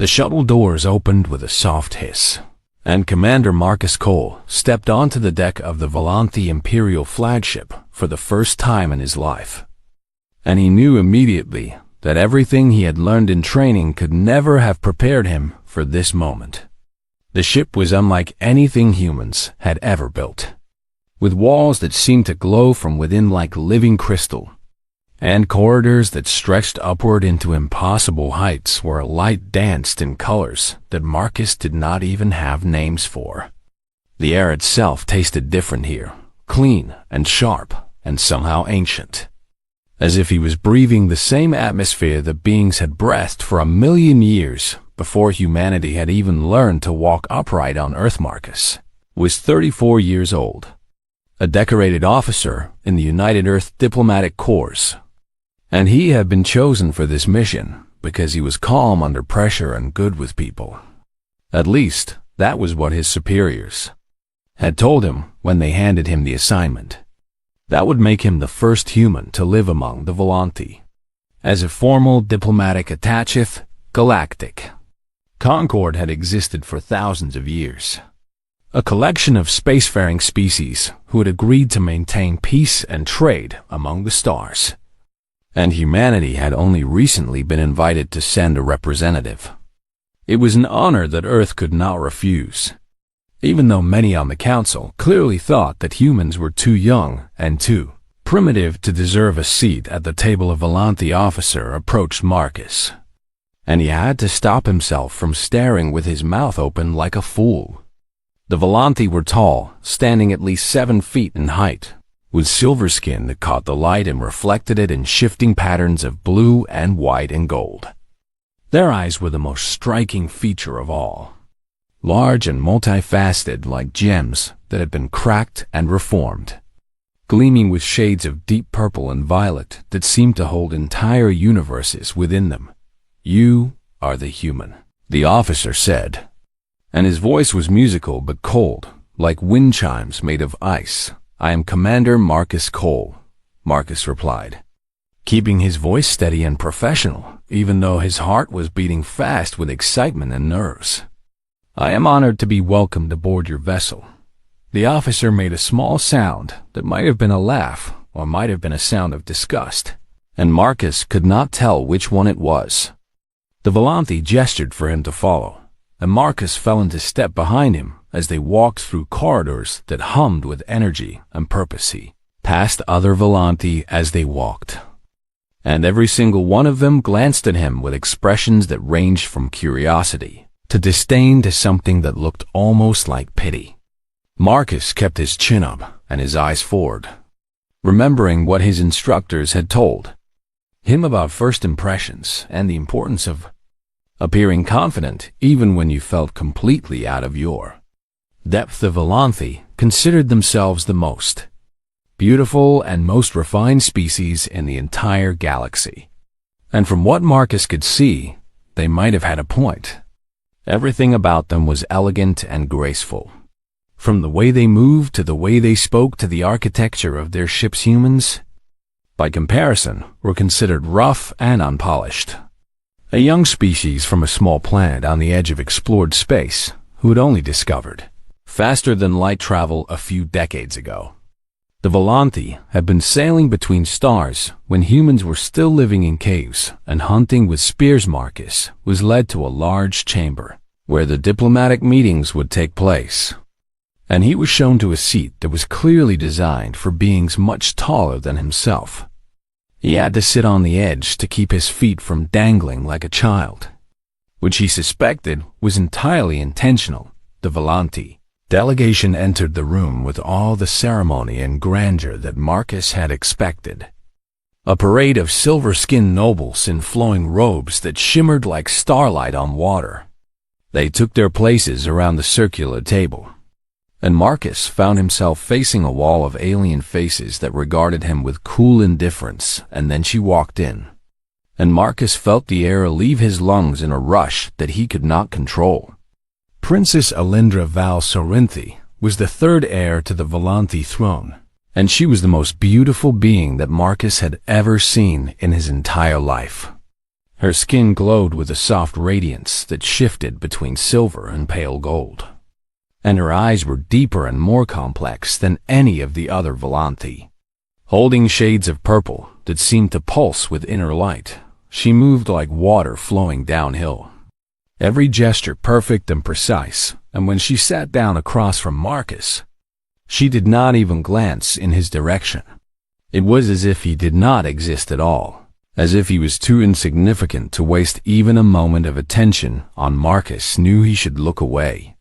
The shuttle doors opened with a soft hiss, and Commander Marcus Cole stepped onto the deck of the Volanthi Imperial flagship for the first time in his life. And he knew immediately that everything he had learned in training could never have prepared him for this moment. The ship was unlike anything humans had ever built, with walls that seemed to glow from within like living crystal, and corridors that stretched upward into impossible heights where light danced in colors that Marcus did not even have names for. The air itself tasted different here, clean and sharp and somehow ancient, as if he was breathing the same atmosphere that beings had breathed for 1,000,000 years before humanity had even learned to walk upright on Earth. Marcus was 34 years old, a decorated officer in the United Earth Diplomatic Corps, and he had been chosen for this mission because he was calm under pressure and good with people. At least, that was what his superiors had told him when they handed him the assignment. That would make him the first human to live among the Volanthi. As a formal diplomatic attacheth galactic, Concord had existed for thousands of years, a collection of spacefaring species who had agreed to maintain peace and trade among the stars. And humanity had only recently been invited to send a representative. It was an honor that Earth could not refuse, even though many on the council clearly thought that humans were too young and too primitive to deserve a seat at the table. A Volanthi officer approached Marcus, and he had to stop himself from staring with his mouth open like a fool. The Volanthi were tall, standing at least 7 feet in height, with silver skin that caught the light and reflected it in shifting patterns of blue and white and gold. Their eyes were the most striking feature of all, large and multifaceted like gems that had been cracked and reformed, gleaming with shades of deep purple and violet that seemed to hold entire universes within them. "You are the human," the officer said, and his voice was musical but cold, like wind chimes made of ice. "I am Commander Marcus Cole," Marcus replied, keeping his voice steady and professional, even though his heart was beating fast with excitement and nerves. "I am honored to be welcomed aboard your vessel." The officer made a small sound that might have been a laugh or might have been a sound of disgust, and Marcus could not tell which one it was. The Volanthi gestured for him to follow, and Marcus fell into step behind him as they walked through corridors that hummed with energy and purpose. He passed other Volanthi as they walked, and every single one of them glanced at him with expressions that ranged from curiosity to disdain to something that looked almost like pity. Marcus kept his chin up and his eyes forward, remembering what his instructors had told him about first impressions and the importance of appearing confident even when you felt completely out of your depth. The Volanthi considered themselves the most beautiful and most refined species in the entire galaxy. And from what Marcus could see, they might have had a point. Everything about them was elegant and graceful. From the way they moved to the way they spoke to the architecture of their ships, humans, by comparison, were considered rough and unpolished. A young species from a small planet on the edge of explored space who had only discovered faster than light travel a few decades ago. The Volanthi had been sailing between stars when humans were still living in caves and hunting with spears. Marcus was led to a large chamber where the diplomatic meetings would take place, and he was shown to a seat that was clearly designed for beings much taller than himself. He had to sit on the edge to keep his feet from dangling like a child, which he suspected was entirely intentional. The Volanthi delegation entered the room with all the ceremony and grandeur that Marcus had expected. A parade of silver-skinned nobles in flowing robes that shimmered like starlight on water. They took their places around the circular table, and Marcus found himself facing a wall of alien faces that regarded him with cool indifference. And then she walked in, and Marcus felt the air leave his lungs in a rush that he could not control. Princess Alindra Val Sorinthi was the third heir to the Volanthi throne, and she was the most beautiful being that Marcus had ever seen in his entire life. Her skin glowed with a soft radiance that shifted between silver and pale gold, and her eyes were deeper and more complex than any of the other Volanthi. Holding shades of purple that seemed to pulse with inner light, she moved like water flowing downhill. Every gesture perfect and precise, and when she sat down across from Marcus, she did not even glance in his direction. It was as if he did not exist at all, as if he was too insignificant to waste even a moment of attention on. Marcus knew he should look away,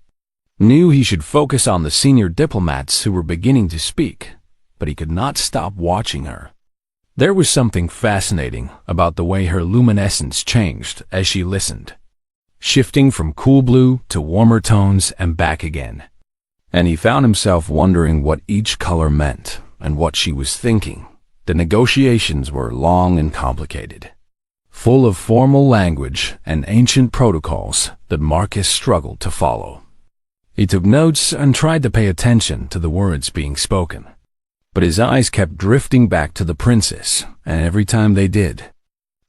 knew he should focus on the senior diplomats who were beginning to speak, but he could not stop watching her. There was something fascinating about the way her luminescence changed as she listened, shifting from cool blue to warmer tones and back again. And he found himself wondering what each color meant and what she was thinking. The negotiations were long and complicated, full of formal language and ancient protocols that Marcus struggled to follow. He took notes and tried to pay attention to the words being spoken, but his eyes kept drifting back to the princess, and every time they did,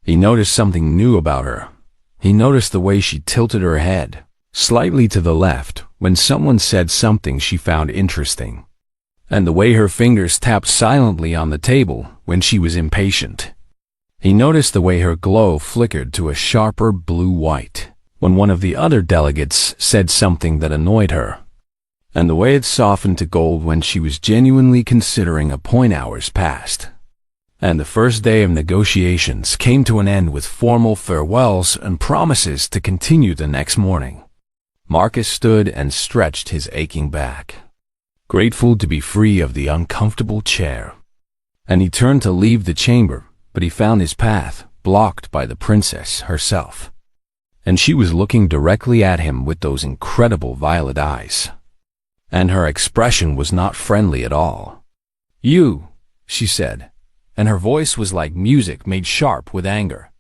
he noticed something new about her. He noticed the way she tilted her head slightly to the left when someone said something she found interesting, and the way her fingers tapped silently on the table when she was impatient. He noticed the way her glow flickered to a sharper blue-white when one of the other delegates said something that annoyed her, and the way it softened to gold when she was genuinely considering a point. Hours passed, and the first day of negotiations came to an end with formal farewells and promises to continue the next morning. Marcus stood and stretched his aching back, grateful to be free of the uncomfortable chair. And he turned to leave the chamber, but he found his path blocked by the princess herself. And she was looking directly at him with those incredible violet eyes. And her expression was not friendly at all. "You," she said, and her voice was like music made sharp with anger.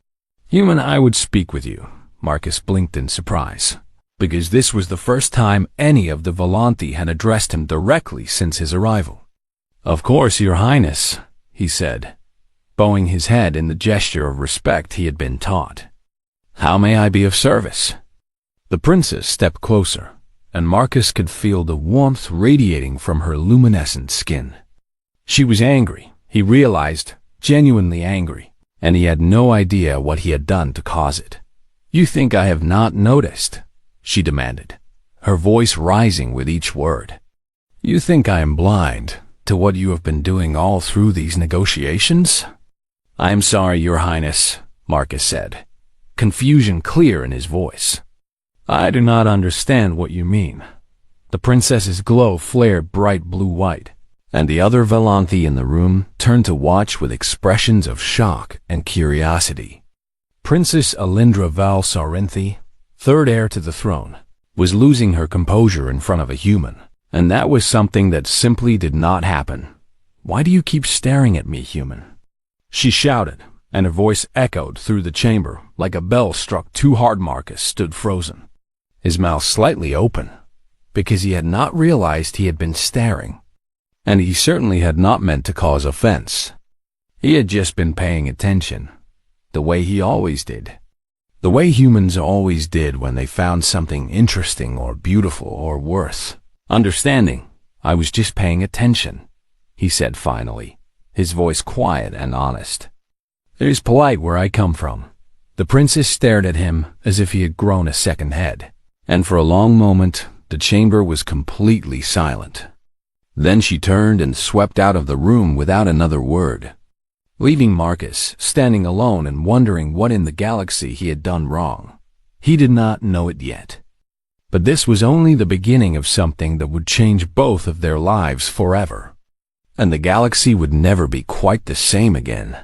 "Human, I would speak with you." Marcus blinked in surprise, because this was the first time any of the Volanthi had addressed him directly since his arrival. "Of course, Your Highness," he said, bowing his head in the gesture of respect he had been taught. "How may I be of service?" The princess stepped closer, and Marcus could feel the warmth radiating from her luminescent skin. She was angry, he realized, genuinely angry, and he had no idea what he had done to cause it. "You think I have not noticed?" she demanded, her voice rising with each word. "You think I am blind to what you have been doing all through these negotiations?" "I am sorry, Your Highness," Marcus said, confusion clear in his voice. "I do not understand what you mean." The princess's glow flared bright blue-white, and the other Volanthi in the room turned to watch with expressions of shock and curiosity. Princess Alindra Val Sarinthi, third heir to the throne, was losing her composure in front of a human, and that was something that simply did not happen. "Why do you keep staring at me, human?" she shouted, and her voice echoed through the chamber like a bell struck too hard. Marcus stood frozen, his mouth slightly open, because he had not realized he had been staring, and he certainly had not meant to cause offense. He had just been paying attention, the way he always did. The way humans always did when they found something interesting or beautiful or worth understanding. "I was just paying attention," he said finally, his voice quiet and honest. "It is polite where I come from." The princess stared at him as if he had grown a second head, and for a long moment the chamber was completely silent. Then she turned and swept out of the room without another word, leaving Marcus standing alone and wondering what in the galaxy he had done wrong. He did not know it yet, but this was only the beginning of something that would change both of their lives forever, and the galaxy would never be quite the same again.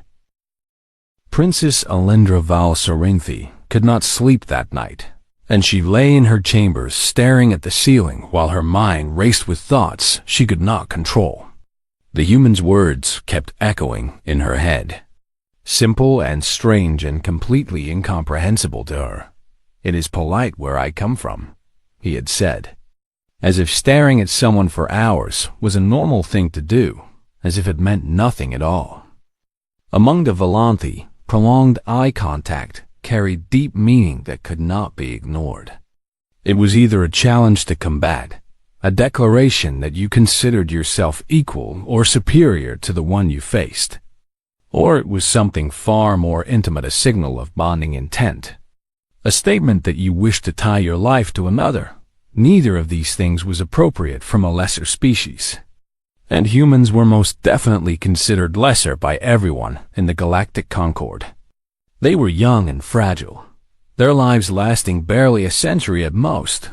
Princess Alindra Val Sarinthi could not sleep that night, and she lay in her chambers staring at the ceiling while her mind raced with thoughts she could not control. The human's words kept echoing in her head, simple and strange and completely incomprehensible to her. "It is polite where I come from," he had said, as if staring at someone for hours was a normal thing to do, as if it meant nothing at all. Among the Volanthi, prolonged eye contact carried deep meaning that could not be ignored. It was either a challenge to combat, a declaration that you considered yourself equal or superior to the one you faced, or it was something far more intimate, a signal of bonding intent, a statement that you wished to tie your life to another. Neither of these things was appropriate from a lesser species, and humans were most definitely considered lesser by everyone in the galactic concord. They were young and fragile, their lives lasting barely a century at most,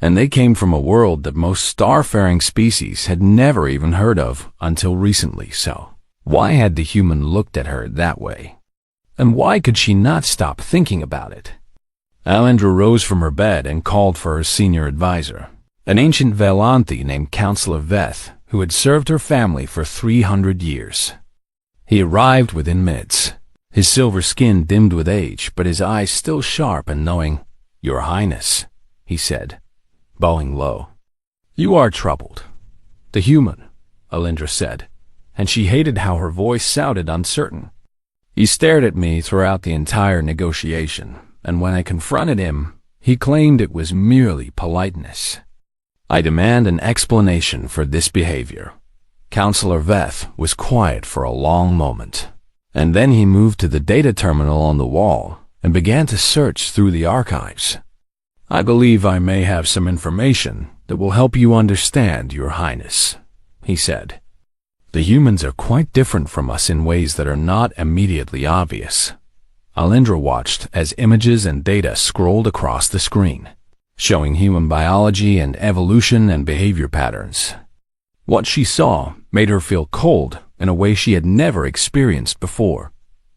and they came from a world that most starfaring species had never even heard of until recently. So, why had the human looked at her that way? And why could she not stop thinking about it? Alindra rose from her bed and called for her senior advisor, an ancient Velanthi named Counselor Veth, who had served her family for 300 years. He arrived within minutes, his silver skin dimmed with age, but his eyes still sharp and knowing. "Your Highness," he said, bowing low. "You are troubled." "The human," Alindra said, and she hated how her voice sounded uncertain. "He stared at me throughout the entire negotiation, and when I confronted him, he claimed it was merely politeness. I demand an explanation for this behavior." Counselor Veth was quiet for a long moment, and then he moved to the data terminal on the wall and began to search through the archives. "I believe I may have some information that will help you understand, Your Highness," he said. "The humans are quite different from us in ways that are not immediately obvious." Alindra watched as images and data scrolled across the screen, showing human biology and evolution and behavior patterns. What she saw made her feel cold in a way she had never experienced before.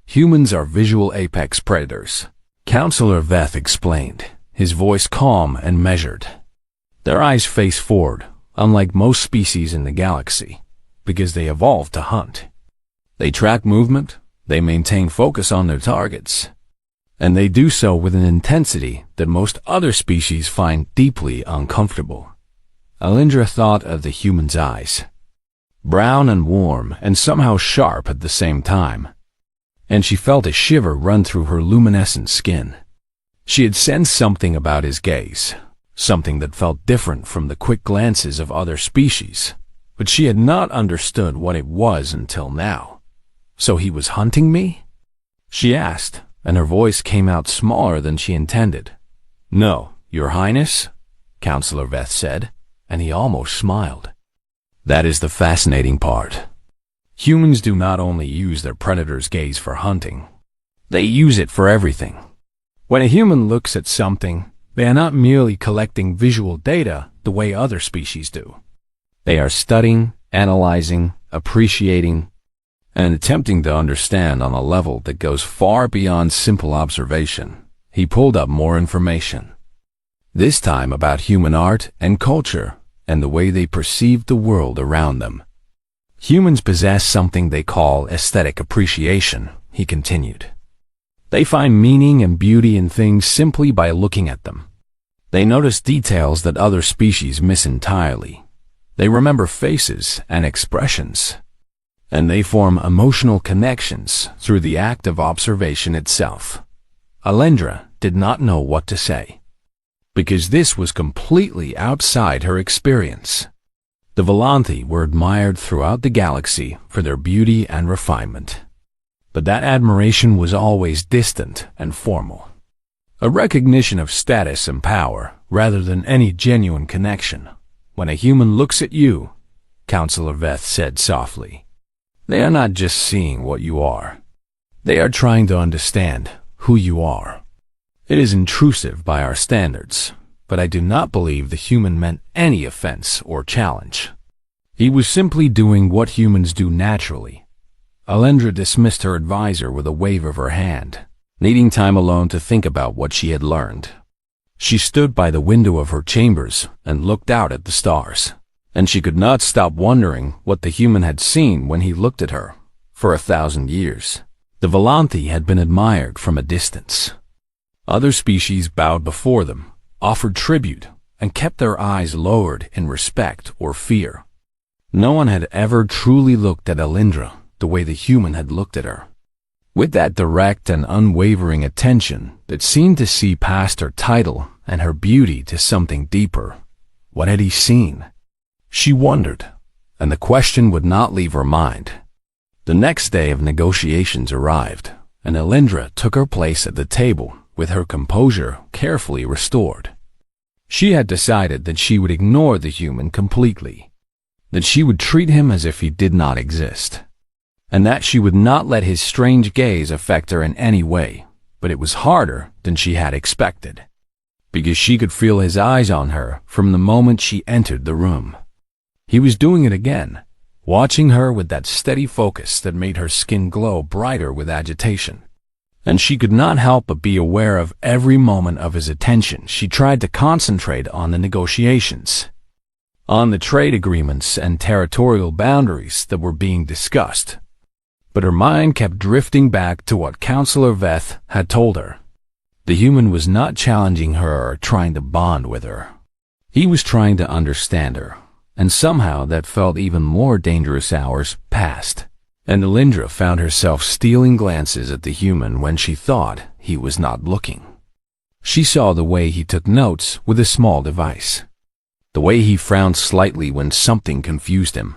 Humans are visual apex predators, Counselor Veth explained, his voice calm and measured. Their eyes face forward, unlike most species in the galaxy, because they evolved to hunt. They track movement, they maintain focus on their targets, and they do so with an intensity that most other species find deeply uncomfortable. Alindra thought of the human's eyes, brown and warm and somehow sharp at the same time, and she felt a shiver run through her luminescent skin. She had sensed something about his gaze, something that felt different from the quick glances of other species, but she had not understood what it was until now. "So he was hunting me?" she asked, and her voice came out smaller than she intended. "No, Your Highness," Counselor Veth said, and he almost smiled. "That is the fascinating part. Humans do not only use their predator's gaze for hunting, they use it for everything. When a human looks at something, they are not merely collecting visual data the way other species do. They are studying, analyzing, appreciating, and attempting to understand on a level that goes far beyond simple observation." He pulled up more information, this time about human art and culture and the way they perceived the world around them. "Humans possess something they call aesthetic appreciation," he continued. "They find meaning and beauty in things simply by looking at them. They notice details that other species miss entirely. They remember faces and expressions, and they form emotional connections through the act of observation itself." Alindra did not know what to say, because this was completely outside her experience. The Velanthi were admired throughout the galaxy for their beauty and refinement, but that admiration was always distant and formal, a recognition of status and power rather than any genuine connection. "When a human looks at you," Counselor Veth said softly, "they are not just seeing what you are. They are trying to understand who you are. It is intrusive by our standards, but I do not believe the human meant any offense or challenge. He was simply doing what humans do naturally." Alindra dismissed her advisor with a wave of her hand, needing time alone to think about what she had learned. She stood by the window of her chambers and looked out at the stars, and she could not stop wondering what the human had seen when he looked at her. For 1,000 years, the Velanthi had been admired from a distance. Other species bowed before them, offered tribute, and kept their eyes lowered in respect or fear. No one had ever truly looked at Alindra the way the human had looked at her. with that direct and unwavering attention that seemed to see past her title and her beauty to something deeper. What had he seen? She wondered, and the question would not leave her mind. The next day of negotiations arrived, and Elindra took her place at the table with her composure carefully restored. She had decided that she would ignore the human completely, that she would treat him as if he did not exist, and that she would not let his strange gaze affect her in any way. But it was harder than she had expected, because she could feel his eyes on her from the moment she entered the room. He was doing it again, watching her with that steady focus that made her skin glow brighter with agitation. And she could not help but be aware of every moment of his attention. She tried to concentrate on the negotiations, on the trade agreements and territorial boundaries that were being discussed. But her mind kept drifting back to what Counselor Veth had told her. The human was not challenging her or trying to bond with her. He was trying to understand her, and somehow that felt even more dangerous. Hours passed, and Elindra found herself stealing glances at the human when she thought he was not looking. She saw the way he took notes with a small device, the way he frowned slightly when something confused him,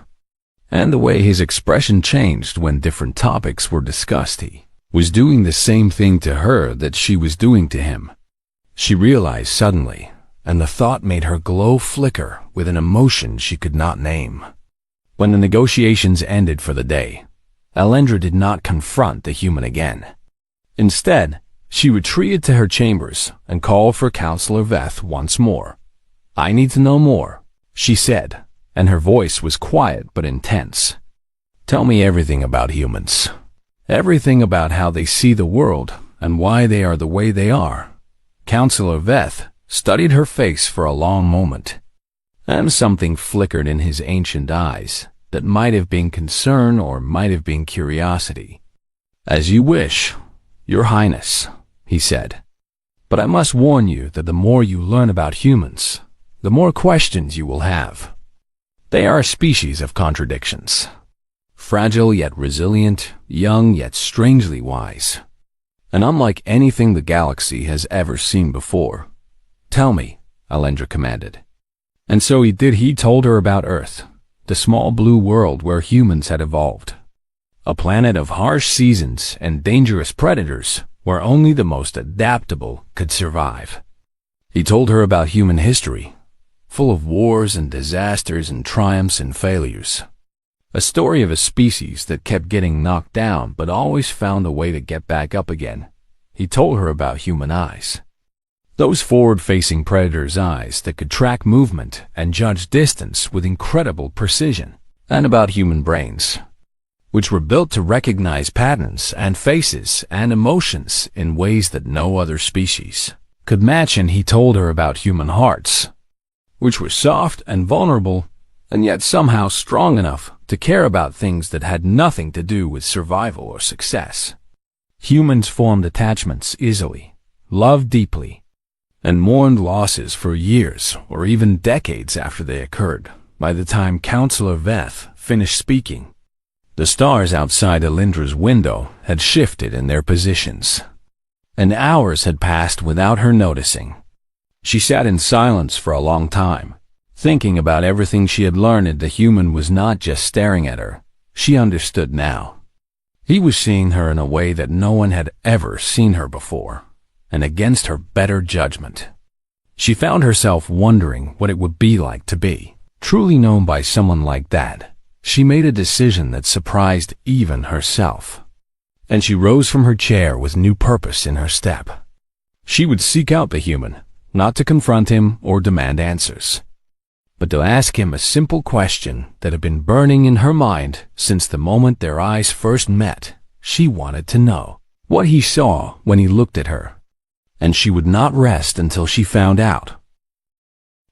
and the way his expression changed when different topics were discussed. He was doing the same thing to her that she was doing to him. She realized suddenly, and the thought made her glow flicker with an emotion she could not name. When the negotiations ended for the day, Elindra did not confront the human again. Instead, she retreated to her chambers and called for Counselor Veth once more. "I need to know more," she said, and her voice was quiet but intense. "Tell me everything about humans. Everything about how they see the world and why they are the way they are." Counselor Veth studied her face for a long moment, and something flickered in his ancient eyes that might have been concern or might have been curiosity. "As you wish, Your Highness," he said. "But I must warn you that the more you learn about humans, the more questions you will have. They are a species of contradictions. Fragile yet resilient, young yet strangely wise, and unlike anything the galaxy has ever seen before." "Tell me," Elindra commanded. And so he did. He told her about Earth, the small blue world where humans had evolved. A planet of harsh seasons and dangerous predators where only the most adaptable could survive. He told her about human history, full of wars and disasters and triumphs and failures. A story of a species that kept getting knocked down but always found a way to get back up again. He told her about human eyes, those forward-facing predators' eyes that could track movement and judge distance with incredible precision, and about human brains, which were built to recognize patterns and faces and emotions in ways that no other species could match. And he told her about human hearts, which were soft and vulnerable, and yet somehow strong enough to care about things that had nothing to do with survival or success. Humans formed attachments easily, loved deeply, and mourned losses for years or even decades after they occurred. By the time Counselor Veth finished speaking, the stars outside Elindra's window had shifted in their positions, and hours had passed without her noticing. She sat in silence for a long time, thinking about everything she had learned. The human was not just staring at her. She understood now. He was seeing her in a way that no one had ever seen her before, and against her better judgment. She found herself wondering what it would be like to be truly known by someone like that. She made a decision that surprised even herself, and she rose from her chair with new purpose in her step. She would seek out the human, not to confront him or demand answers, but to ask him a simple question that had been burning in her mind since the moment their eyes first met. She wanted to know what he saw when he looked at her, and she would not rest until she found out.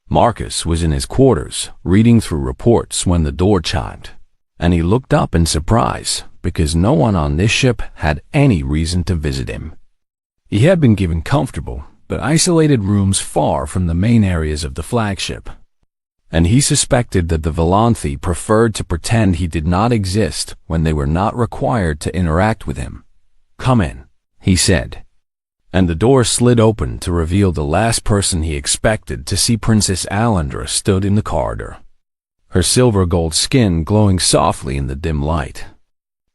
Marcus was in his quarters, reading through reports when the door chimed, and he looked up in surprise because no one on this ship had any reason to visit him. He had been given comfortable but isolated rooms far from the main areas of the flagship, and he suspected that the Volanthi preferred to pretend he did not exist when they were not required to interact with him. "Come in," he said. And the door slid open to reveal the last person he expected to see. Princess Alendra stood in the corridor, her silver gold skin glowing softly in the dim light.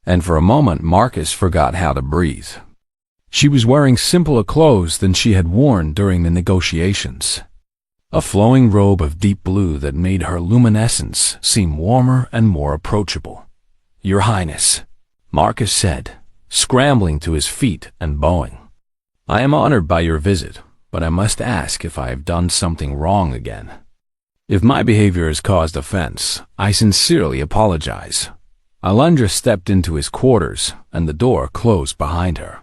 And for a moment Marcus forgot how to breathe. She was wearing simpler clothes than she had worn during the negotiations. A flowing robe of deep blue that made her luminescence seem warmer and more approachable. "Your Highness," Marcus said, scrambling to his feet and bowing. "I am honored by your visit, but I must ask if I have done something wrong again. If my behavior has caused offense, I sincerely apologize." Alendra stepped into his quarters, and the door closed behind her.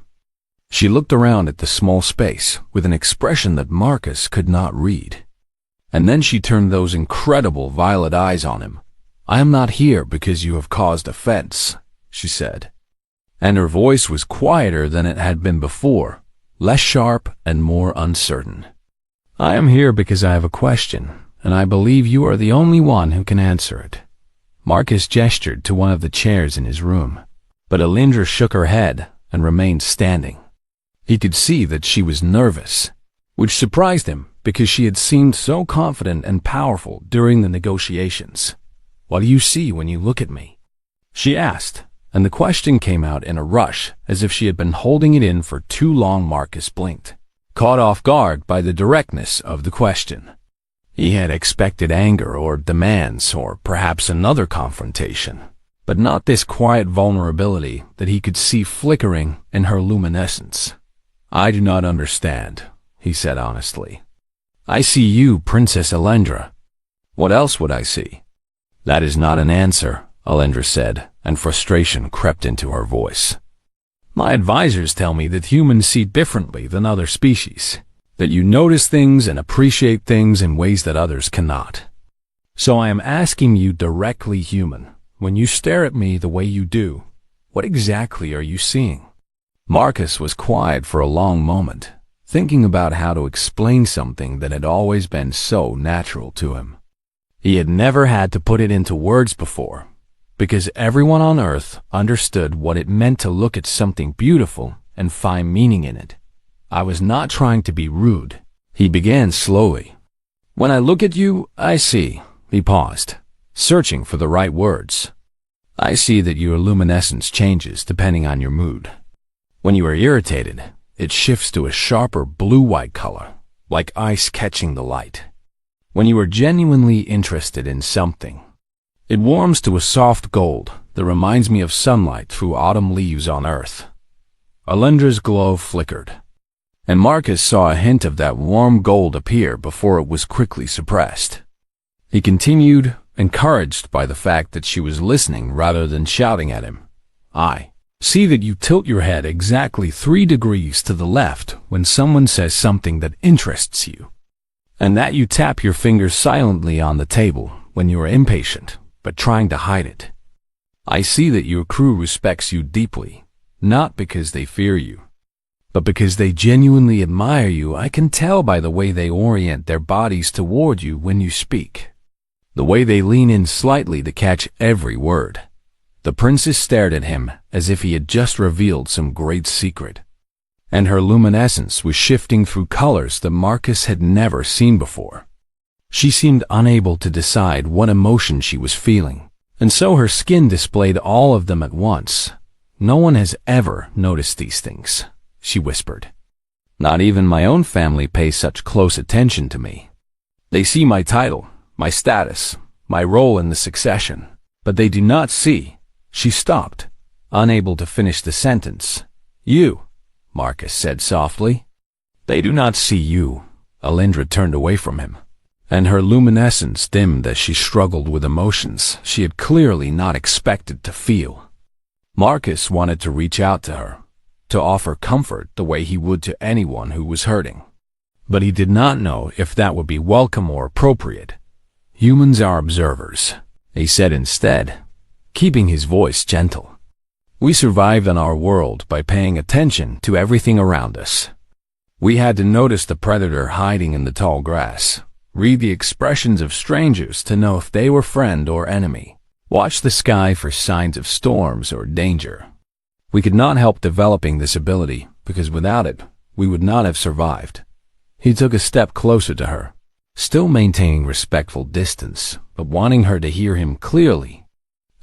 She looked around at the small space with an expression that Marcus could not read. And then she turned those incredible violet eyes on him. "I am not here because you have caused offense," she said. And her voice was quieter than it had been before, less sharp and more uncertain. "I am here because I have a question, and I believe you are the only one who can answer it." Marcus gestured to one of the chairs in his room, but Alendra shook her head and remained standing. He could see that she was nervous, which surprised him because she had seemed so confident and powerful during the negotiations. "What do you see when you look at me?" she asked, and the question came out in a rush as if she had been holding it in for too long. Marcus blinked, caught off guard by the directness of the question. He had expected anger or demands or perhaps another confrontation, but not this quiet vulnerability that he could see flickering in her luminescence. "I do not understand," he said honestly. "I see you, Princess Alendra. What else would I see?" "That is not an answer," Alendra said, and frustration crept into her voice. "My advisors tell me that humans see differently than other species, that you notice things and appreciate things in ways that others cannot. So I am asking you directly, human, when you stare at me the way you do, what exactly are you seeing?" Marcus was quiet for a long moment, thinking about how to explain something that had always been so natural to him. He had never had to put it into words before, because everyone on Earth understood what it meant to look at something beautiful and find meaning in it. "I was not trying to be rude," he began slowly. "When I look at you, I see," he paused, searching for the right words. "I see that your luminescence changes depending on your mood. When you are irritated, it shifts to a sharper blue-white color, like ice catching the light. When you are genuinely interested in something, it warms to a soft gold that reminds me of sunlight through autumn leaves on Earth." Alendra's glow flickered, and Marcus saw a hint of that warm gold appear before it was quickly suppressed. He continued, encouraged by the fact that she was listening rather than shouting at him. "I see that you tilt your head exactly 3 degrees to the left when someone says something that interests you, and that you tap your fingers silently on the table when you are impatient, but trying to hide it. I see that your crew respects you deeply, not because they fear you, but because they genuinely admire you. I can tell by the way they orient their bodies toward you when you speak, the way they lean in slightly to catch every word." The princess stared at him as if he had just revealed some great secret, and her luminescence was shifting through colors that Marcus had never seen before. She seemed unable to decide what emotion she was feeling, and so her skin displayed all of them at once. "No one has ever noticed these things," she whispered. "Not even my own family pays such close attention to me. They see my title, my status, my role in the succession, but they do not see." She stopped, unable to finish the sentence. "You," Marcus said softly. "They do not see you." Alendra turned away from him, and her luminescence dimmed as she struggled with emotions she had clearly not expected to feel. Marcus wanted to reach out to her, to offer comfort the way he would to anyone who was hurting, but he did not know if that would be welcome or appropriate. "Humans are observers," he said instead, keeping his voice gentle. "We survive in our world by paying attention to everything around us. We had to notice the predator hiding in the tall grass, read the expressions of strangers to know if they were friend or enemy, watch the sky for signs of storms or danger. We could not help developing this ability, because without it, we would not have survived. He took a step closer to her, still maintaining respectful distance, but wanting her to hear him clearly.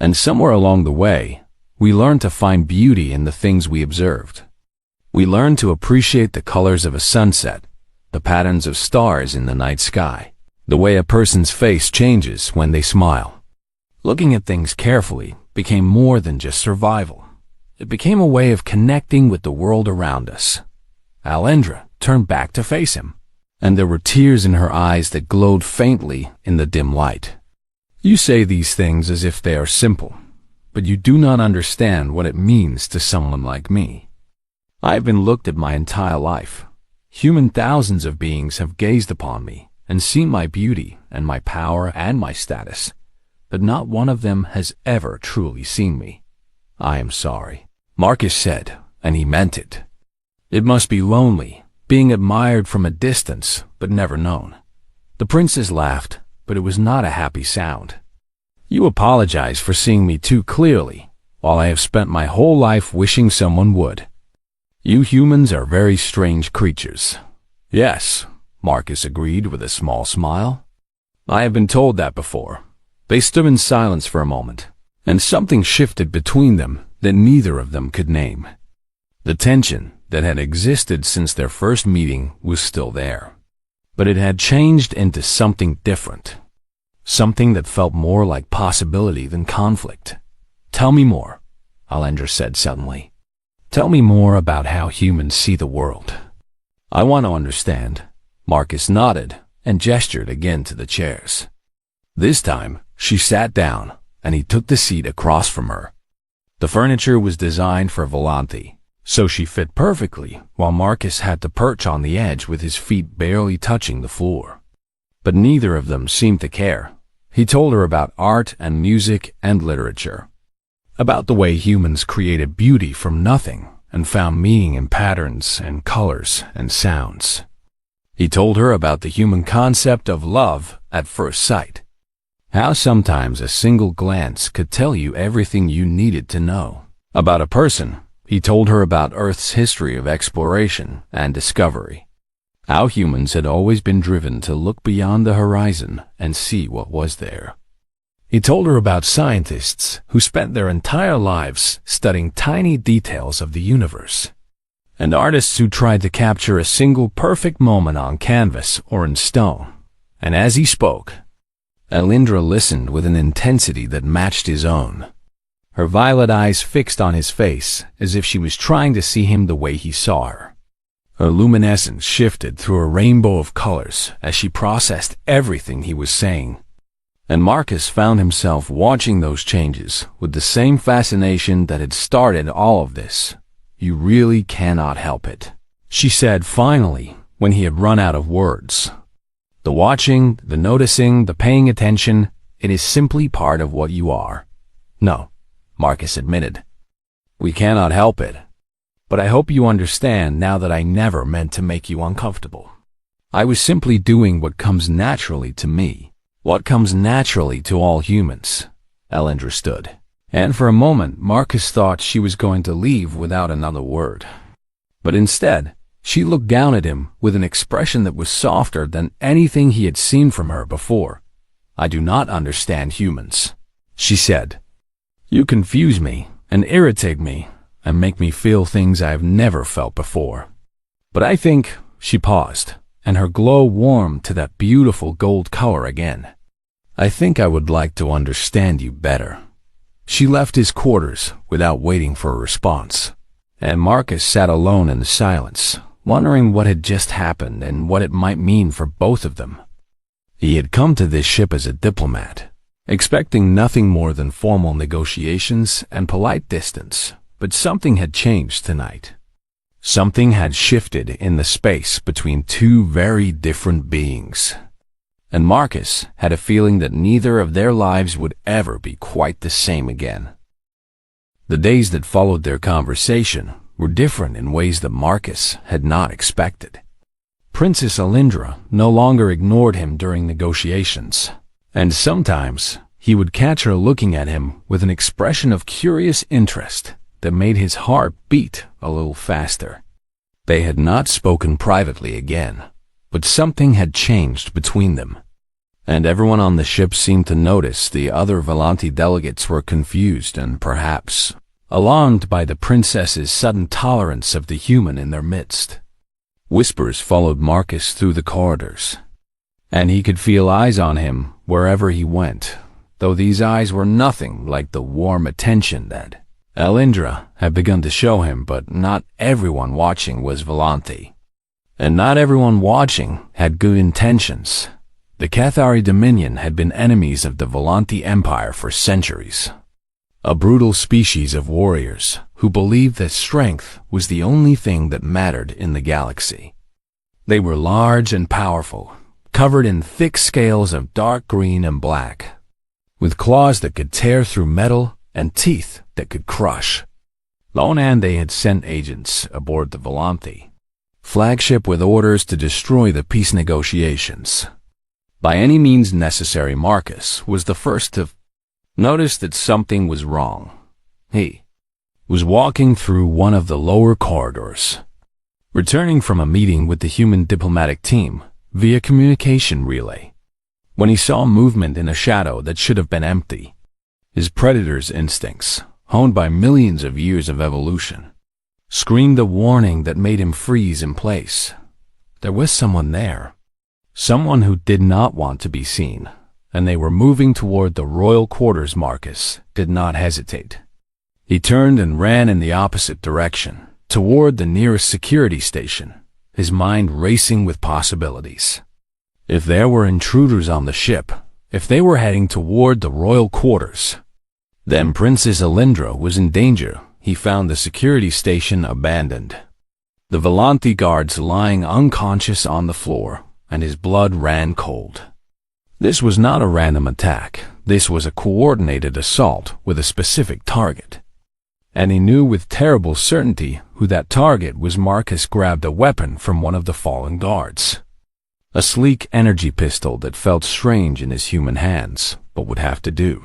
And somewhere along the way, we learned to find beauty in the things we observed. We learned to appreciate the colors of a sunset, the patterns of stars in the night sky, the way a person's face changes when they smile. Looking at things carefully became more than just survival. It became a way of connecting with the world around us. Alindra turned back to face him, and there were tears in her eyes that glowed faintly in the dim light. You say these things as if they are simple, but you do not understand what it means to someone like me. I have been looked at my entire life. Thousands of beings have gazed upon me and seen my beauty and my power and my status, but not one of them has ever truly seen me. I am sorry, Marcus said, and he meant it. It must be lonely, being admired from a distance, but never known. The princess laughed, but it was not a happy sound. You apologize for seeing me too clearly, while I have spent my whole life wishing someone would. You humans are very strange creatures. Yes, Marcus agreed with a small smile. I have been told that before. They stood in silence for a moment, and something shifted between them that neither of them could name. The tension that had existed since their first meeting was still there, but it had changed into something different, something that felt more like possibility than conflict. Tell me more, Alindra said suddenly. Tell me more about how humans see the world. I want to understand. Marcus nodded and gestured again to the chairs. This time, she sat down, and he took the seat across from her. The furniture was designed for Volanthi, so she fit perfectly, while Marcus had to perch on the edge with his feet barely touching the floor. But neither of them seemed to care. He told her about art and music and literature, about the way humans created beauty from nothing and found meaning in patterns and colors and sounds. He told her about the human concept of love at first sight, how sometimes a single glance could tell you everything you needed to know about a person. He told her about Earth's history of exploration and discovery, how humans had always been driven to look beyond the horizon and see what was there. He told her about scientists who spent their entire lives studying tiny details of the universe, and artists who tried to capture a single perfect moment on canvas or in stone. And as he spoke, Alindra listened with an intensity that matched his own, her violet eyes fixed on his face as if she was trying to see him the way he saw her. Her luminescence shifted through a rainbow of colors as she processed everything he was saying. And Marcus found himself watching those changes with the same fascination that had started all of this. You really cannot help it, she said finally, when he had run out of words. The watching, the noticing, the paying attention, it is simply part of what you are. No, Marcus admitted. We cannot help it. But I hope you understand now that I never meant to make you uncomfortable. I was simply doing what comes naturally to me, what comes naturally to all humans. Alindra stood, and for a moment Marcus thought she was going to leave without another word. But instead, she looked down at him with an expression that was softer than anything he had seen from her before. I do not understand humans, she said. You confuse me and irritate me and make me feel things I have never felt before. But I think, she paused, and her glow warmed to that beautiful gold color again. I think I would like to understand you better. She left his quarters without waiting for a response, and Marcus sat alone in the silence, wondering what had just happened and what it might mean for both of them. He had come to this ship as a diplomat, expecting nothing more than formal negotiations and polite distance, but something had changed tonight. Something had shifted in the space between two very different beings, and Marcus had a feeling that neither of their lives would ever be quite the same again. The days that followed their conversation were different in ways that Marcus had not expected. Princess Alindra no longer ignored him during negotiations, and sometimes he would catch her looking at him with an expression of curious interest, that made his heart beat a little faster. They had not spoken privately again, but something had changed between them. And everyone on the ship seemed to notice the other Volanti delegates were confused and perhaps alarmed by the princess's sudden tolerance of the human in their midst. Whispers followed Marcus through the corridors, and he could feel eyes on him wherever he went, though these eyes were nothing like the warm attention that Alindra had begun to show him. But not everyone watching was Volanti, and not everyone watching had good intentions. The Cathari Dominion had been enemies of the Volanti Empire for centuries, a brutal species of warriors who believed that strength was the only thing that mattered in the galaxy. They were large and powerful, covered in thick scales of dark green and black, with claws that could tear through metal and teeth that could crush. Long and they had sent agents aboard the Volanti flagship with orders to destroy the peace negotiations. By any means necessary, Marcus was the first to notice that something was wrong. He was walking through one of the lower corridors, returning from a meeting with the human diplomatic team via communication relay, when he saw movement in a shadow that should have been empty. His predator's instincts, honed by millions of years of evolution, screamed a warning that made him freeze in place. There was someone there, someone who did not want to be seen, and they were moving toward the royal quarters. Marcus did not hesitate. He turned and ran in the opposite direction, toward the nearest security station, his mind racing with possibilities. If there were intruders on the ship, if they were heading toward the royal quarters, then Princess Alindra was in danger. He found the security station abandoned, the Volanti guards lying unconscious on the floor, and his blood ran cold. This was not a random attack. This was a coordinated assault with a specific target. And he knew with terrible certainty who that target was. Marcus grabbed a weapon from one of the fallen guards. A sleek energy pistol that felt strange in his human hands, but would have to do.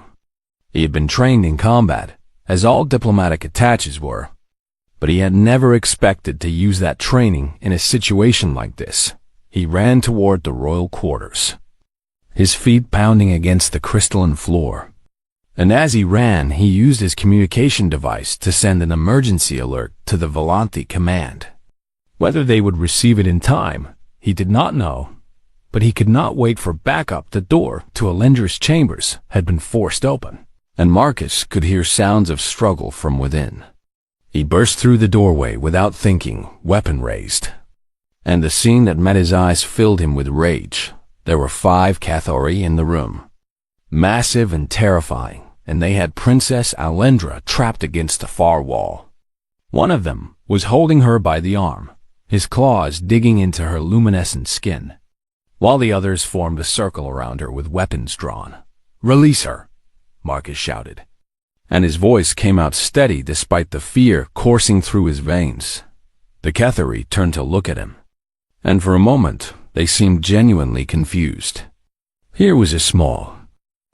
He had been trained in combat, as all diplomatic attaches were, but he had never expected to use that training in a situation like this. He ran toward the royal quarters, his feet pounding against the crystalline floor. And as he ran, he used his communication device to send an emergency alert to the Volanti command. Whether they would receive it in time, he did not know, but he could not wait for backup. The door to Alindra's chambers had been forced open, and Marcus could hear sounds of struggle from within. He burst through the doorway without thinking, weapon raised, and the scene that met his eyes filled him with rage. There were 5 Cathari in the room, massive and terrifying, and they had Princess Alindra trapped against the far wall. One of them was holding her by the arm, his claws digging into her luminescent skin, while the others formed a circle around her with weapons drawn. "Release her," Marcus shouted, and his voice came out steady despite the fear coursing through his veins. The Cathari turned to look at him, and for a moment they seemed genuinely confused. Here was a small,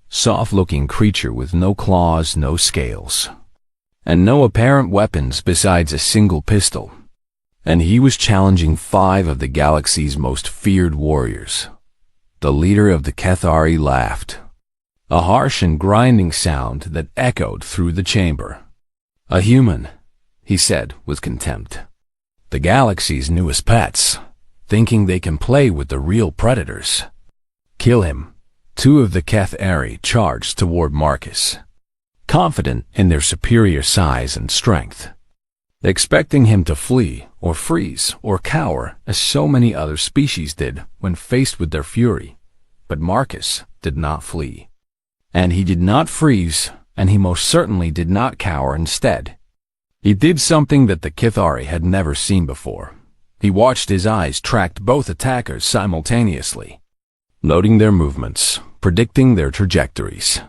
soft-looking creature with no claws, no scales, and no apparent weapons besides a single pistol. And he was challenging 5 of the galaxy's most feared warriors. The leader of the Cathari laughed, a harsh and grinding sound that echoed through the chamber. "A human," he said with contempt. "The galaxy's newest pets, thinking they can play with the real predators. Kill him." 2 of the Cathari charged toward Marcus, confident in their superior size and strength, expecting him to flee or freeze or cower as so many other species did when faced with their fury. But Marcus did not flee, and he did not freeze, and he most certainly did not cower. Instead, he did something that the Cathari had never seen before. He watched. His eyes tracked both attackers simultaneously, noting their movements, predicting their trajectories,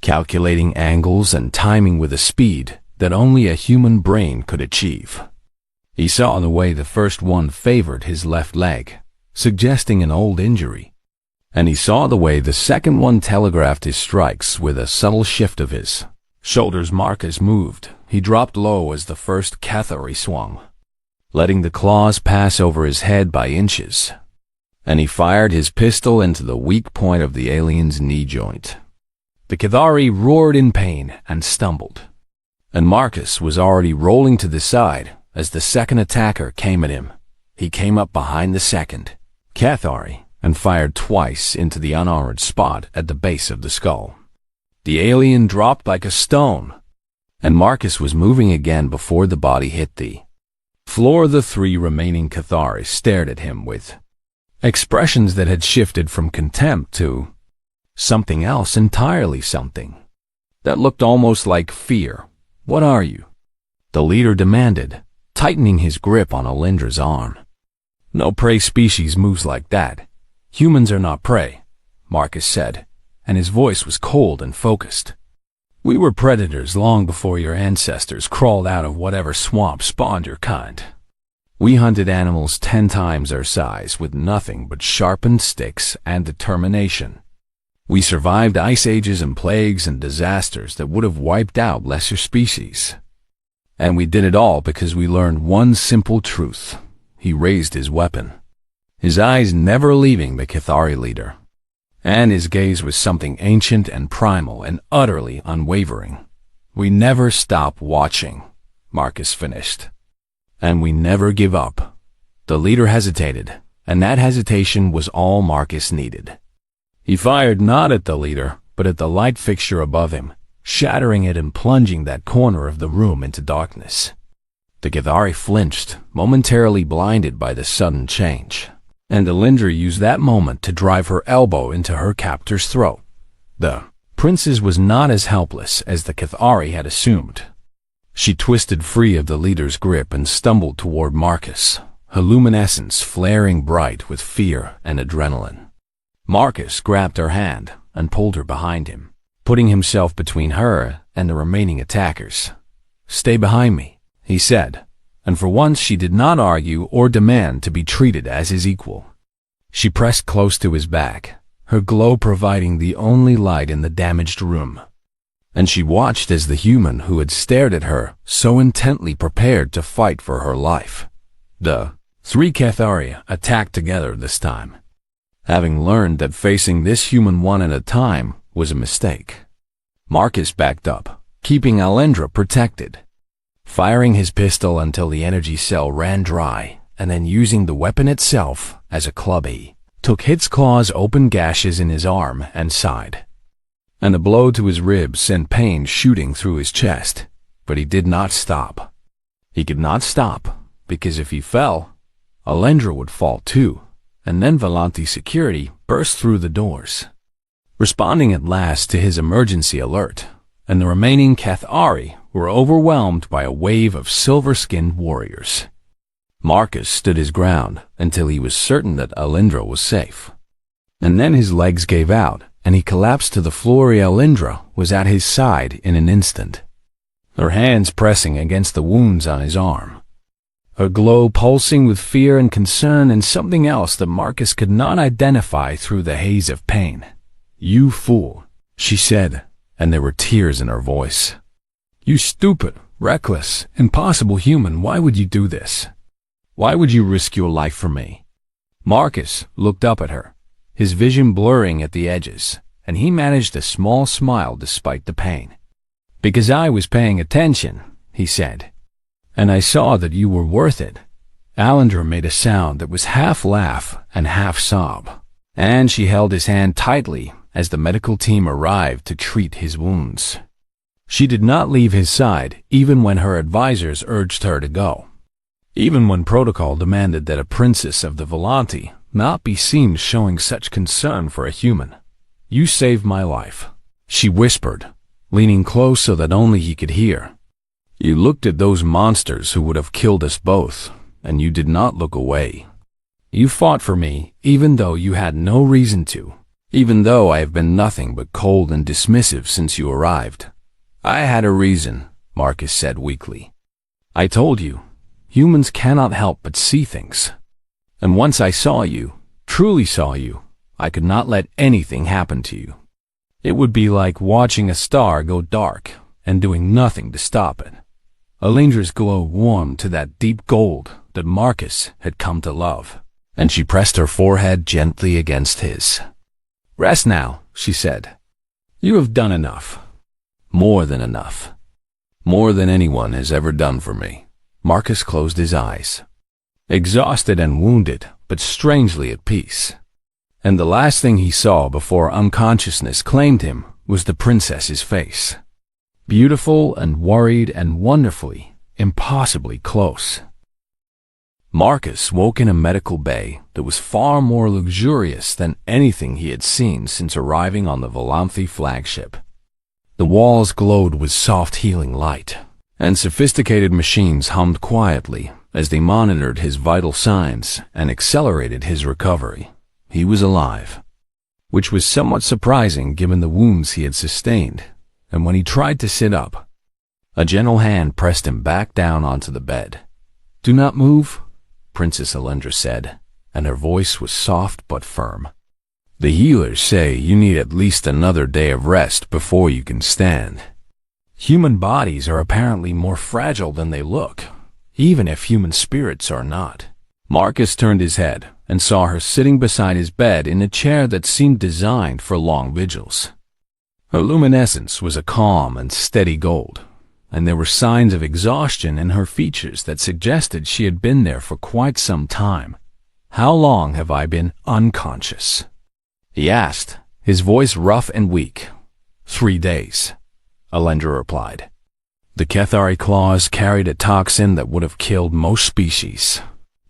calculating angles and timing with a speed that only a human brain could achieve. He saw the way the first one favored his left leg, suggesting an old injury, and he saw the way the second one telegraphed his strikes with a subtle shift of his Shoulders Marcus moved. He dropped low as the first Cathari swung, letting the claws pass over his head by inches, and he fired his pistol into the weak point of the alien's knee joint. The Cathari roared in pain and stumbled, and Marcus was already rolling to the side as the second attacker came at him. He came up behind the second Cathari and fired twice into the unarmored spot at the base of the skull. The alien dropped like a stone, and Marcus was moving again before the body hit the floor. The three remaining Cathari stared at him with expressions that had shifted from contempt to something else entirely, something that looked almost like fear. "What are you?" the leader demanded, tightening his grip on Alindra's arm. "No prey species moves like that. Humans are not prey," Marcus said, and his voice was cold and focused. "We were predators long before your ancestors crawled out of whatever swamp spawned your kind. We hunted animals 10 times our size with nothing but sharpened sticks and determination. We survived ice ages and plagues and disasters that would have wiped out lesser species. And we did it all because we learned one simple truth." He raised his weapon, his eyes never leaving the Cathari leader, and his gaze was something ancient and primal and utterly unwavering. "We never stop watching," Marcus finished. "And we never give up." The leader hesitated, and that hesitation was all Marcus needed. He fired not at the leader, but at the light fixture above him, shattering it and plunging that corner of the room into darkness. The Cathari flinched, momentarily blinded by the sudden change, and Alindra used that moment to drive her elbow into her captor's throat. The princess was not as helpless as the Cathari had assumed. She twisted free of the leader's grip and stumbled toward Marcus, her luminescence flaring bright with fear and adrenaline. Marcus grabbed her hand and pulled her behind him, putting himself between her and the remaining attackers. "Stay behind me," he said, and for once she did not argue or demand to be treated as his equal. She pressed close to his back, her glow providing the only light in the damaged room, and she watched as the human who had stared at her so intently prepared to fight for her life. The 3 Cathari attacked together this time, having learned that facing this human one at a time was a mistake. Marcus backed up, keeping Alindra protected, firing his pistol until the energy cell ran dry, and then using the weapon itself as a club he took its claws open gashes in his arm and side, and a blow to his ribs sent pain shooting through his chest. But he did not stop. He could not stop, because if he fell, Alindra would fall too, and then Volanti security burst through the doors, responding at last to his emergency alert, and the remaining Cathari were overwhelmed by a wave of silver-skinned warriors. Marcus stood his ground until he was certain that Alindra was safe, and then his legs gave out, and he collapsed to the floor. Alindra was at his side in an instant, her hands pressing against the wounds on his arm, her glow pulsing with fear and concern and something else that Marcus could not identify through the haze of pain. "You fool," she said, and there were tears in her voice. "You stupid, reckless, impossible human, why would you do this? Why would you risk your life for me?" Marcus looked up at her, his vision blurring at the edges, and he managed a small smile despite the pain. "Because I was paying attention," he said, "and I saw that you were worth it." Alindra made a sound that was half laugh and half sob, and she held his hand tightly as the medical team arrived to treat his wounds. She did not leave his side even when her advisors urged her to go, even when protocol demanded that a princess of the Volanti not be seen showing such concern for a human. "You saved my life," she whispered, leaning close so that only he could hear. "You looked at those monsters who would have killed us both, and you did not look away. You fought for me even though you had no reason to, even though I have been nothing but cold and dismissive since you arrived." "I had a reason," Marcus said weakly. "I told you, humans cannot help but see things. And once I saw you, truly saw you, I could not let anything happen to you. It would be like watching a star go dark and doing nothing to stop it. Alindra's glow warmed to that deep gold that Marcus had come to love, and she pressed her forehead gently against his. "Rest now," she said. "You have done enough. More than enough. More than anyone has ever done for me." Marcus closed his eyes, exhausted and wounded, but strangely at peace. And the last thing he saw before unconsciousness claimed him was the princess's face. Beautiful and worried and wonderfully, impossibly close. Marcus woke in a medical bay that was far more luxurious than anything he had seen since arriving on the Volanthi flagship. The walls glowed with soft healing light, and sophisticated machines hummed quietly as they monitored his vital signs and accelerated his recovery. He was alive, which was somewhat surprising given the wounds he had sustained, and when he tried to sit up, a gentle hand pressed him back down onto the bed. "Do not move," Princess Alindra said, and her voice was soft but firm. "The healers say you need at least another day of rest before you can stand. Human bodies are apparently more fragile than they look, even if human spirits are not." Marcus turned his head and saw her sitting beside his bed in a chair that seemed designed for long vigils. Her luminescence was a calm and steady gold, and there were signs of exhaustion in her features that suggested she had been there for quite some time. "How long have I been unconscious?" he asked, his voice rough and weak. 3 days, Alindra replied. The Kethari claws carried a toxin that would have killed most species,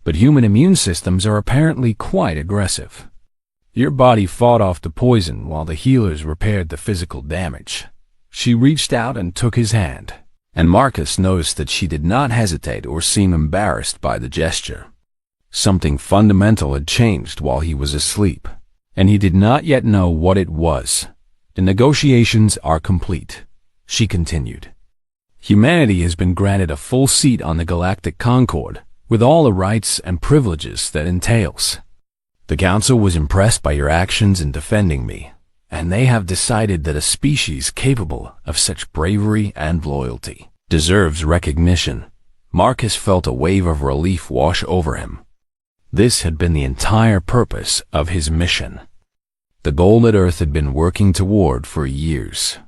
but human immune systems are apparently quite aggressive. Your body fought off the poison while the healers repaired the physical damage. She reached out and took his hand, and Marcus noticed that she did not hesitate or seem embarrassed by the gesture. Something fundamental had changed while he was asleep, and he did not yet know what it was. "The negotiations are complete," she continued. "Humanity has been granted a full seat on the Galactic Concord, with all the rights and privileges that entails. The Council was impressed by your actions in defending me, and they have decided that a species capable of such bravery and loyalty deserves recognition." Marcus felt a wave of relief wash over him. This had been the entire purpose of his mission. The goal that Earth had been working toward for years,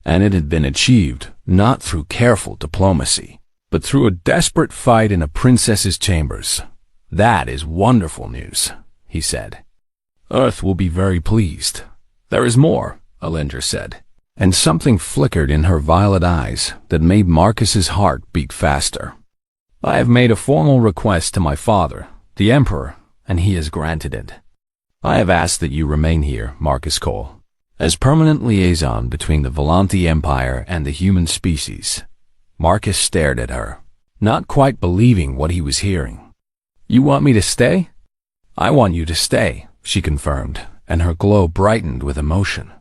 and it had been achieved not through careful diplomacy, but through a desperate fight in a princess's chambers. "That is wonderful news," he said. "Earth will be very pleased." "There is more," Alindra said, and something flickered in her violet eyes that made Marcus's heart beat faster. "I have made a formal request to my father, the Emperor, and he has granted it. I have asked that you remain here, Marcus Cole, as permanent liaison between the Volanthi Empire and the human species." Marcus stared at her, not quite believing what he was hearing. "You want me to stay?" "I want you to stay," she confirmed, and her glow brightened with emotion.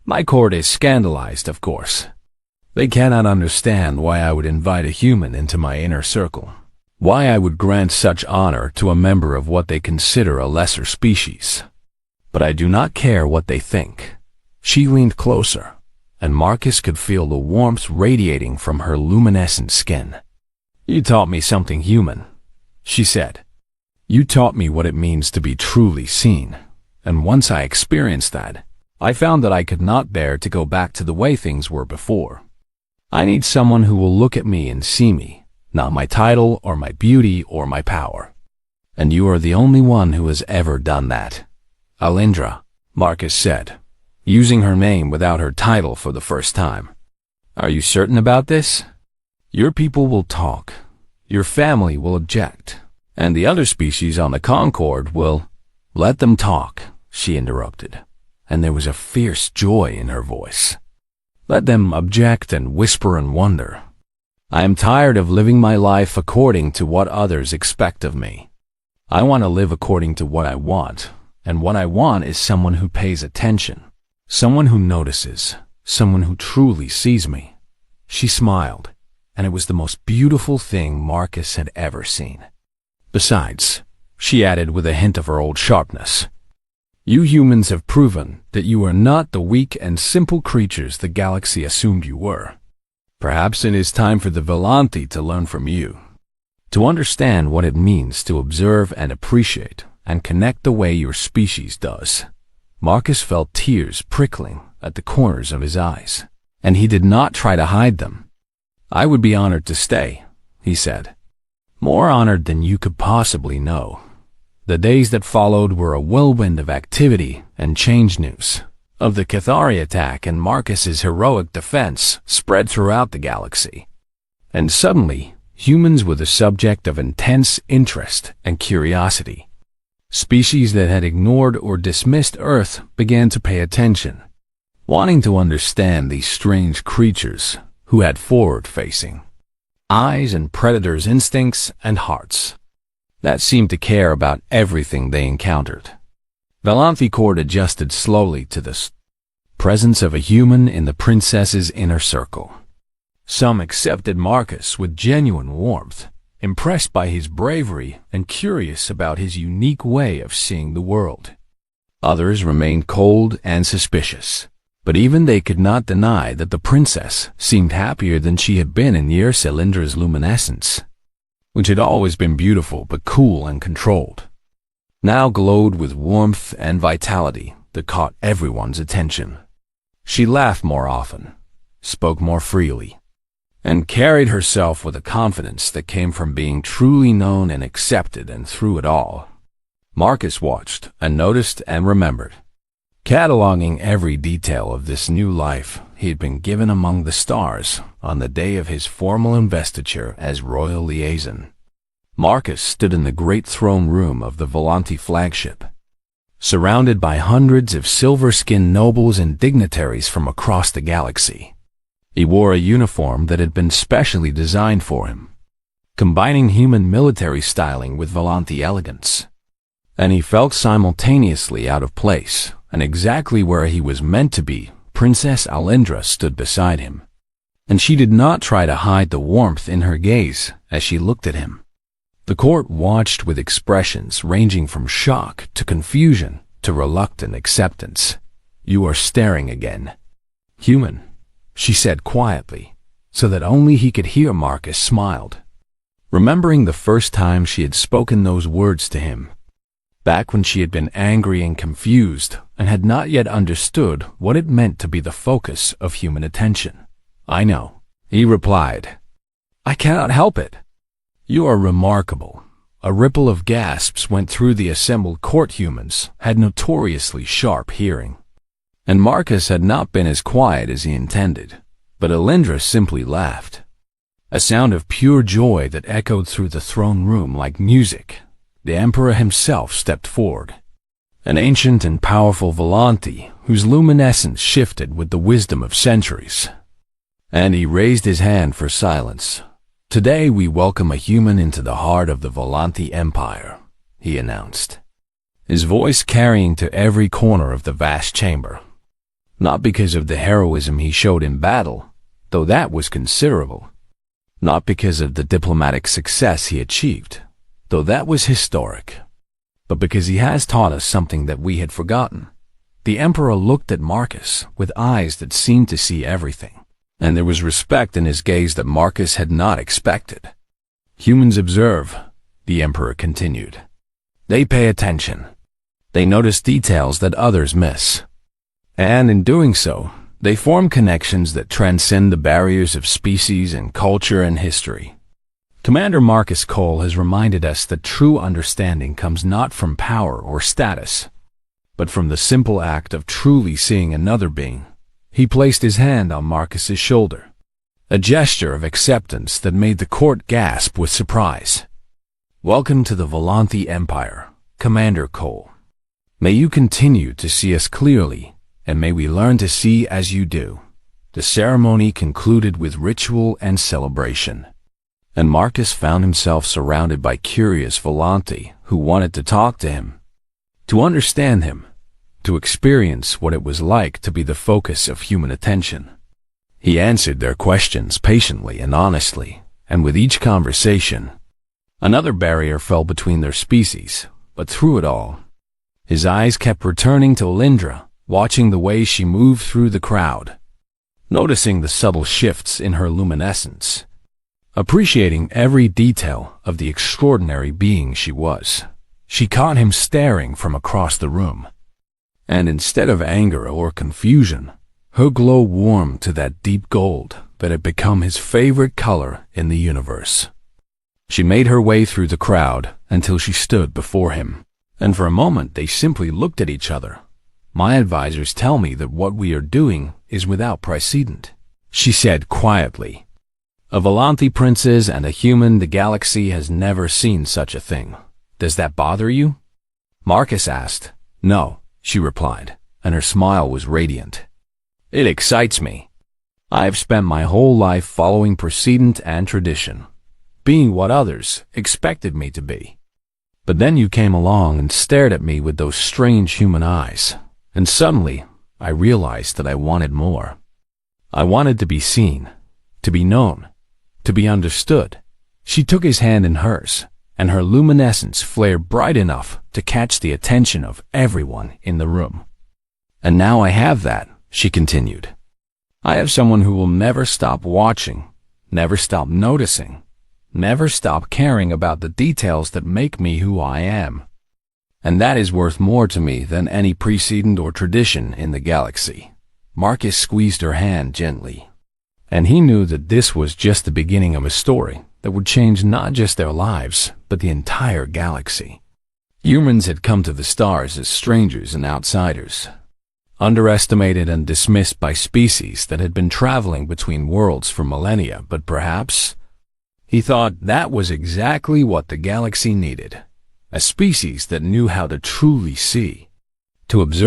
"My court is scandalized, of course. They cannot understand why I would invite a human into my inner circle, why I would grant such honor to a member of what they consider a lesser species. But I do not care what they think." She leaned closer, and Marcus could feel the warmth radiating from her luminescent skin. "You taught me something human," she said. "You taught me what it means to be truly seen, and once I experienced that, I found that I could not bear to go back to the way things were before. I need someone who will look at me and see me, not my title or my beauty or my power. And you are the only one who has ever done that." "Alindra," Marcus said, using her name without her title for the first time. "Are you certain about this? Your people will talk, your family will object, and the other species on the Concord will—" "Let them talk," she interrupted, and there was a fierce joy in her voice. "Let them object and whisper and wonder. I am tired of living my life according to what others expect of me. I want to live according to what I want, and what I want is someone who pays attention. Someone who notices, someone who truly sees me." She smiled, and it was the most beautiful thing Marcus had ever seen. "Besides," she added with a hint of her old sharpness, "you humans have proven that you are not the weak and simple creatures the galaxy assumed you were. Perhaps it is time for the Volanthi to learn from you, to understand what it means to observe and appreciate and connect the way your species does. Marcus felt tears prickling at the corners of his eyes, and he did not try to hide them. "I would be honored to stay," he said. "More honored than you could possibly know." The days that followed were a whirlwind of activity and change news. Of the Cathari attack and Marcus's heroic defense spread throughout the galaxy. And suddenly, humans were the subject of intense interest and curiosity. Species that had ignored or dismissed Earth began to pay attention, wanting to understand these strange creatures who had forward-facing eyes and predators' instincts and hearts that seemed to care about everything they encountered. Volanthi Court adjusted slowly to the presence of a human in the princess's inner circle. Some accepted Marcus with genuine warmth, impressed by his bravery and curious about his unique way of seeing the world. Others remained cold and suspicious, but even they could not deny that the princess seemed happier than she had been in years. Cylindra's luminescence, which had always been beautiful but cool and controlled, now glowed with warmth and vitality that caught everyone's attention. She laughed more often, spoke more freely, and carried herself with a confidence that came from being truly known and accepted. And through it all, Marcus watched and noticed and remembered, cataloging every detail of this new life he had been given among the stars on the day of his formal investiture as royal liaison. Marcus stood in the great throne room of the Volanthi flagship, surrounded by hundreds of silver-skinned nobles and dignitaries from across the galaxy. He wore a uniform that had been specially designed for him, combining human military styling with Volanthi elegance. And he felt simultaneously out of place, and exactly where he was meant to be. Princess Alindra stood beside him, and she did not try to hide the warmth in her gaze as she looked at him. The court watched with expressions ranging from shock to confusion to reluctant acceptance. "You are staring again, human," she said quietly, so that only he could hear. Marcus smiled, remembering the first time she had spoken those words to him, back when she had been angry and confused and had not yet understood what it meant to be the focus of human attention. "I know," he replied. "I cannot help it." "You are remarkable." A ripple of gasps went through the assembled court. Humans had notoriously sharp hearing, and Marcus had not been as quiet as he intended, but Alindra simply laughed, a sound of pure joy that echoed through the throne room like music. The Emperor himself stepped forward, an ancient and powerful Volanthi whose luminescence shifted with the wisdom of centuries, and he raised his hand for silence. "Today we welcome a human into the heart of the Volanthi Empire," he announced, his voice carrying to every corner of the vast chamber. Not because of the heroism he showed in battle, though that was considerable. Not because of the diplomatic success he achieved, though that was historic. But because he has taught us something that we had forgotten. The Emperor looked at Marcus with eyes that seemed to see everything, and there was respect in his gaze that Marcus had not expected. "Humans observe," the Emperor continued. "They pay attention. They notice details that others miss. And in doing so, they form connections that transcend the barriers of species and culture and history." Commander Marcus Cole has reminded us that true understanding comes not from power or status, but from the simple act of truly seeing another being. He placed his hand on Marcus's shoulder, a gesture of acceptance that made the court gasp with surprise. "Welcome to the Volanthi Empire, Commander Cole. May you continue to see us clearly, and may we learn to see as you do." The ceremony concluded with ritual and celebration, and Marcus found himself surrounded by curious Volanthi who wanted to talk to him, to understand him, to experience what it was like to be the focus of human attention. He answered their questions patiently and honestly, and with each conversation, another barrier fell between their species. But through it all, his eyes kept returning to Alindra, watching the way she moved through the crowd, noticing the subtle shifts in her luminescence, appreciating every detail of the extraordinary being she was. She caught him staring from across the room, and instead of anger or confusion, her glow warmed to that deep gold that had become his favorite color in the universe. She made her way through the crowd until she stood before him, and for a moment they simply looked at each other. "My advisors tell me that what we are doing is without precedent," she said quietly. "A Volanthi princess and a human, the galaxy has never seen such a thing. Does that bother you?" Marcus asked. "No," she replied, and her smile was radiant. "It excites me. I have spent my whole life following precedent and tradition, being what others expected me to be. But then you came along and stared at me with those strange human eyes, and suddenly I realized that I wanted more. I wanted to be seen, to be known, to be understood." She took his hand in hers, and her luminescence flared bright enough to catch the attention of everyone in the room. "And now I have that," she continued. "I have someone who will never stop watching, never stop noticing, never stop caring about the details that make me who I am. And that is worth more to me than any precedent or tradition in the galaxy." Marcus squeezed her hand gently, and he knew that this was just the beginning of a story that would change not just their lives, but the entire galaxy. Humans had come to the stars as strangers and outsiders, underestimated and dismissed by species that had been traveling between worlds for millennia, but perhaps, he thought, that was exactly what the galaxy needed. A species that knew how to truly see, to observe